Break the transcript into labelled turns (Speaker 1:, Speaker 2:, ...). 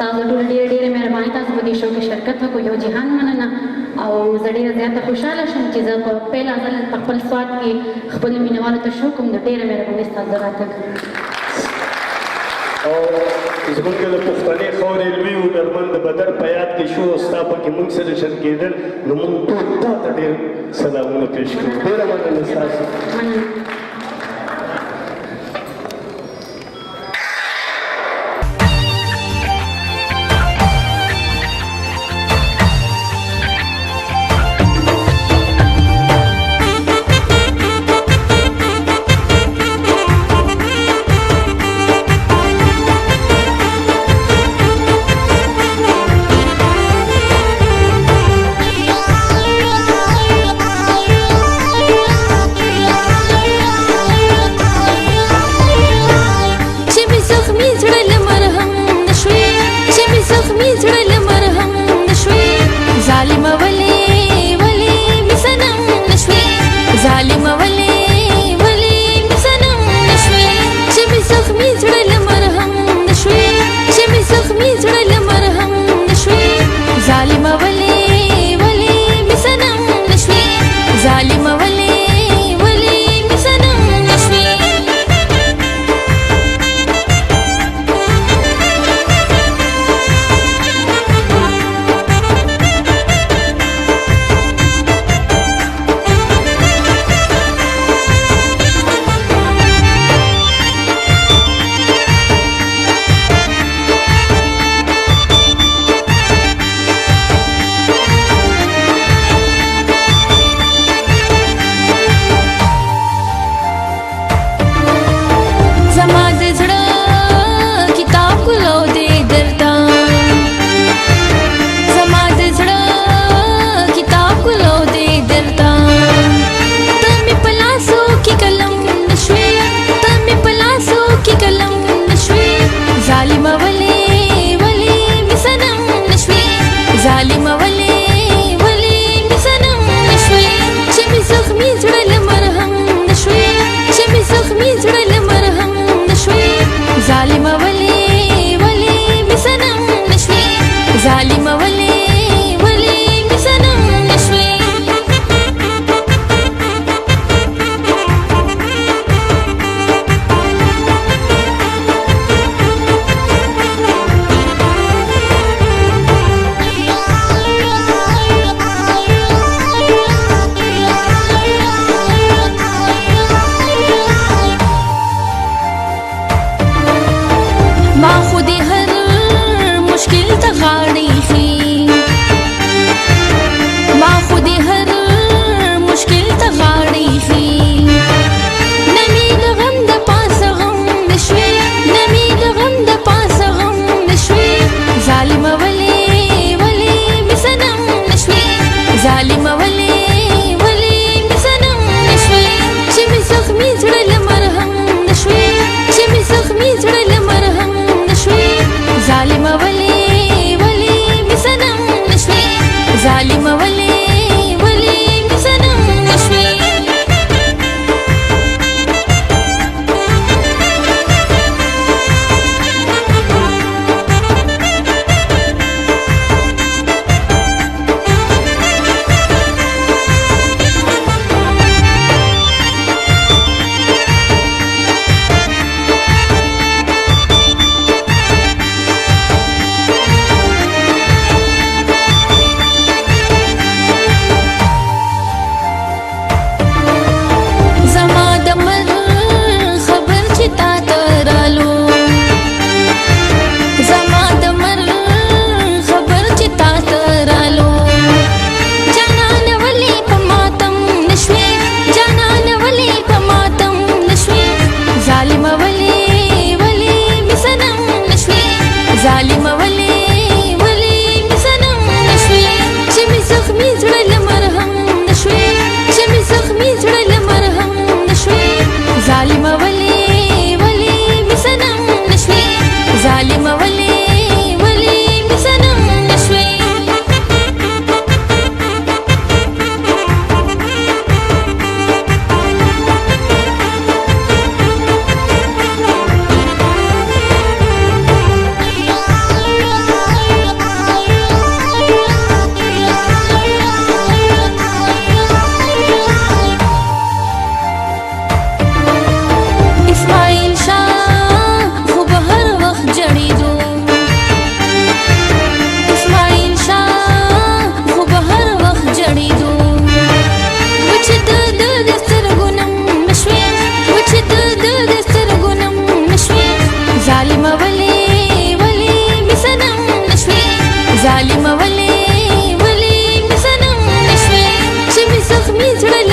Speaker 1: تاسو ټول ډېرې مهرباني تاسو په دې شو کې شرکت وکړو یو جهان مننه او زه ډېره زیاته خوشحاله شوم چې زه په پیله ځل په خپل سواد کې خپلو مینهوالو ته شو کوم د ډېره مهرباني ستاسو راتګ
Speaker 2: او زمونږ د پښتنې خاورې لوی هنرمند د بدر په یاد کې شو او ستا پکې موږ سلیکشن کېدل نو موږ ټول تا ته ډېر سلامونه پېښ کړو ډېره مننه ستاسو
Speaker 1: مننه
Speaker 3: ظالم ولی زمین زړه